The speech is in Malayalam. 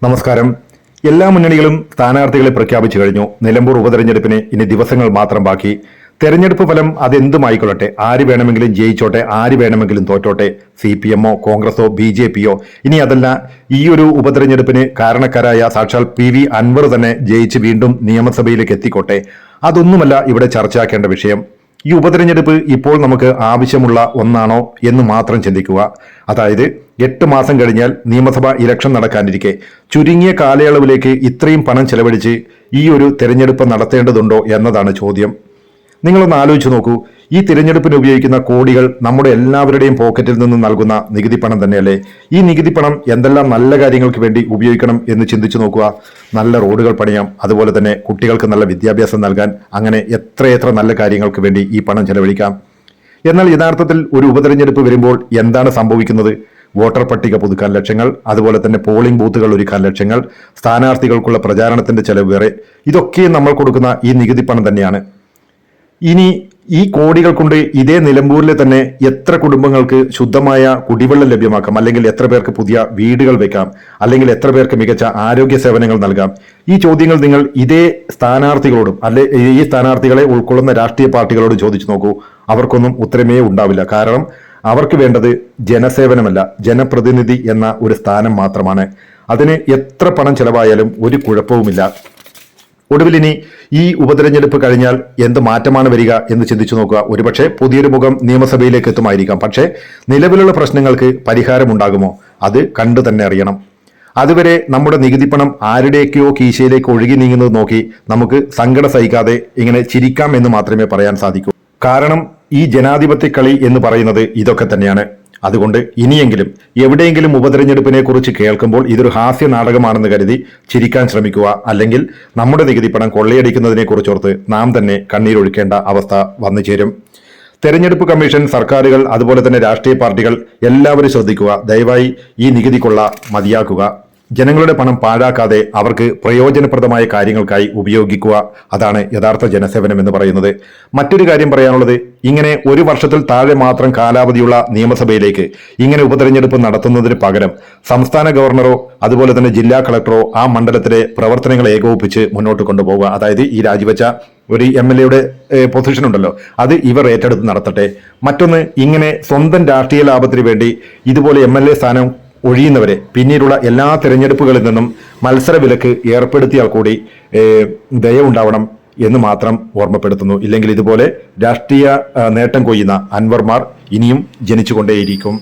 നമസ്കാരം. എല്ലാ മുന്നണികളും സ്ഥാനാർത്ഥികളെ പ്രഖ്യാപിച്ചു കഴിഞ്ഞു. നിലമ്പൂർ ഉപതെരഞ്ഞെടുപ്പിന് ഇനി ദിവസങ്ങൾ മാത്രം ബാക്കി. തെരഞ്ഞെടുപ്പ് ഫലം അതെന്തുമായിക്കൊള്ളട്ടെ, ആര് വേണമെങ്കിലും ജയിച്ചോട്ടെ, ആര് വേണമെങ്കിലും തോറ്റോട്ടെ, CPM-ഓ കോൺഗ്രസോ BJP-യോ, ഇനി അതല്ല ഈ ഒരു ഉപതെരഞ്ഞെടുപ്പിന് കാരണക്കാരായ സാക്ഷാൽ PV അൻവർ തന്നെ ജയിച്ച് വീണ്ടും നിയമസഭയിലേക്ക് എത്തിക്കോട്ടെ, അതൊന്നുമല്ല ഇവിടെ ചർച്ചയാക്കേണ്ട വിഷയം. ഈ ഉപതെരഞ്ഞെടുപ്പ് ഇപ്പോൾ നമുക്ക് ആവശ്യമുള്ള ഒന്നാണോ എന്ന് മാത്രം ചിന്തിക്കുക. അതായത് 8 മാസം കഴിഞ്ഞാൽ നിയമസഭാ ഇലക്ഷൻ നടക്കാനിരിക്കെ ചുരുങ്ങിയ കാലയളവിലേക്ക് ഇത്രയും പണം ചെലവഴിച്ച് ഈ ഒരു തെരഞ്ഞെടുപ്പ് നടത്തേണ്ടതുണ്ടോ എന്നതാണ് ചോദ്യം. നിങ്ങളൊന്ന് ആലോചിച്ച് നോക്കൂ. ഈ തിരഞ്ഞെടുപ്പിന് ഉപയോഗിക്കുന്ന കോടികൾ നമ്മുടെ എല്ലാവരുടെയും പോക്കറ്റിൽ നിന്ന് നൽകുന്ന നികുതി പണം തന്നെയല്ലേ? ഈ നികുതി പണം എന്തെല്ലാം നല്ല കാര്യങ്ങൾക്ക് വേണ്ടി ഉപയോഗിക്കണം എന്ന് ചിന്തിച്ചു നോക്കുക. നല്ല റോഡുകൾ പണിയാം, അതുപോലെ തന്നെ കുട്ടികൾക്ക് നല്ല വിദ്യാഭ്യാസം നൽകാൻ, അങ്ങനെ എത്രയെത്ര നല്ല കാര്യങ്ങൾക്ക് വേണ്ടി ഈ പണം ചെലവഴിക്കാം. എന്നാൽ യഥാർത്ഥത്തിൽ ഒരു ഉപതെരഞ്ഞെടുപ്പ് വരുമ്പോൾ എന്താണ് സംഭവിക്കുന്നത്? വോട്ടർ പട്ടിക പുതുക്കാൻ ലക്ഷങ്ങൾ, അതുപോലെ തന്നെ പോളിംഗ് ബൂത്തുകൾ ഒരുക്കാൻ ലക്ഷങ്ങൾ, സ്ഥാനാർത്ഥികൾക്കുള്ള പ്രചാരണത്തിന്റെ ചെലവ് വേറെ. ഇതൊക്കെ നമ്മൾ കൊടുക്കുന്ന ഈ നികുതി പണം തന്നെയാണ്. ഇനി ഈ കോടികൾ കൊണ്ട് ഇതേ നിലമ്പൂരിലെ തന്നെ എത്ര കുടുംബങ്ങൾക്ക് ശുദ്ധമായ കുടിവെള്ളം ലഭ്യമാക്കാം, അല്ലെങ്കിൽ എത്ര പേർക്ക് പുതിയ വീടുകൾ വെക്കാം, അല്ലെങ്കിൽ എത്ര പേർക്ക് മികച്ച ആരോഗ്യ സേവനങ്ങൾ നൽകാം? ഈ ചോദ്യങ്ങൾ നിങ്ങൾ ഇതേ സ്ഥാനാർത്ഥികളോടും ഈ സ്ഥാനാർത്ഥികളെ ഉൾക്കൊള്ളുന്ന രാഷ്ട്രീയ പാർട്ടികളോട് ചോദിച്ചു നോക്കൂ. അവർക്കൊന്നും ഉത്തരമേ ഉണ്ടാവില്ല. കാരണം അവർക്ക് വേണ്ടത് ജനസേവനമല്ല, ജനപ്രതിനിധി എന്ന ഒരു സ്ഥാനം മാത്രമാണ്. അതിന് എത്ര പണം ചെലവായാലും ഒരു കുഴപ്പവുമില്ല. ഒടുവിൽ ഇനി ഈ ഉപതെരഞ്ഞെടുപ്പ് കഴിഞ്ഞാൽ എന്ത് മാറ്റമാണ് വരിക എന്ന് ചിന്തിച്ചു നോക്കുക. ഒരുപക്ഷെ പുതിയൊരു മുഖം നിയമസഭയിലേക്ക് എത്തുമായിരിക്കാം. പക്ഷേ നിലവിലുള്ള പ്രശ്നങ്ങൾക്ക് പരിഹാരമുണ്ടാകുമോ? അത് കണ്ടു തന്നെ അറിയണം. അതുവരെ നമ്മുടെ നികുതി പണം ആരുടെയൊക്കെയോ കീശയിലേക്ക് ഒഴുകി നീങ്ങുന്നത് നോക്കി നമുക്ക് സങ്കടം സഹിക്കാതെ ഇങ്ങനെ ചിരിക്കാം എന്ന് മാത്രമേ പറയാൻ സാധിക്കൂ. കാരണം ഈ ജനാധിപത്യ കളി എന്ന് പറയുന്നത് ഇതൊക്കെ തന്നെയാണ്. അതുകൊണ്ട് ഇനിയെങ്കിലും എവിടെയെങ്കിലും ഉപതെരഞ്ഞെടുപ്പിനെ കുറിച്ച് കേൾക്കുമ്പോൾ ഇതൊരു ഹാസ്യ നാടകമാണെന്ന് കരുതി ചിരിക്കാൻ ശ്രമിക്കുക. അല്ലെങ്കിൽ നമ്മുടെ നികുതി പണം കൊള്ളയടിക്കുന്നതിനെ കുറിച്ചോർത്ത് നാം തന്നെ കണ്ണീരൊഴുക്കേണ്ട അവസ്ഥ വന്നു ചേരും. തെരഞ്ഞെടുപ്പ് കമ്മീഷൻ, സർക്കാരുകൾ, അതുപോലെ തന്നെ രാഷ്ട്രീയ പാർട്ടികൾ എല്ലാവരും ശ്രദ്ധിക്കുക. ദയവായി ഈ നികുതി കൊള്ള മതിയാക്കുക. ജനങ്ങളുടെ പണം പാഴാക്കാതെ അവർക്ക് പ്രയോജനപ്രദമായ കാര്യങ്ങൾക്കായി ഉപയോഗിക്കുക. അതാണ് യഥാർത്ഥ ജനസേവനം എന്ന് പറയുന്നത്. മറ്റൊരു കാര്യം പറയാനുള്ളത്, ഇങ്ങനെ 1 വർഷത്തിൽ താഴെ മാത്രം കാലാവധിയുള്ള നിയമസഭയിലേക്ക് ഇങ്ങനെ ഉപതെരഞ്ഞെടുപ്പ് നടത്തുന്നതിന് പകരം സംസ്ഥാന ഗവർണറോ അതുപോലെ തന്നെ ജില്ലാ കളക്ടറോ ആ മണ്ഡലത്തിലെ പ്രവർത്തനങ്ങൾ ഏകോപിപ്പിച്ച് മുന്നോട്ട് കൊണ്ടുപോകുക. അതായത് ഈ രാജിവെച്ച ഒരു MLA-യുടെ പൊസിഷൻ ഉണ്ടല്ലോ, അത് ഇവർ ഏറ്റെടുത്ത് നടത്തട്ടെ. മറ്റൊന്ന്, ഇങ്ങനെ സ്വന്തം രാഷ്ട്രീയ ലാഭത്തിന് വേണ്ടി ഇതുപോലെ MLA സ്ഥാനം ഒഴിയുന്നവരെ പിന്നീടുള്ള എല്ലാ തിരഞ്ഞെടുപ്പുകളിൽ നിന്നും മത്സരവിലക്ക് ഏർപ്പെടുത്തിയാൽ കൂടി ദയവുണ്ടാവണം എന്ന് മാത്രം ഓർമ്മപ്പെടുത്തുന്നു. ഇല്ലെങ്കിൽ ഇതുപോലെ രാഷ്ട്രീയ നേട്ടം കൊയ്യുന്ന അൻവർമാർ ഇനിയും ജനിച്ചുകൊണ്ടേയിരിക്കും.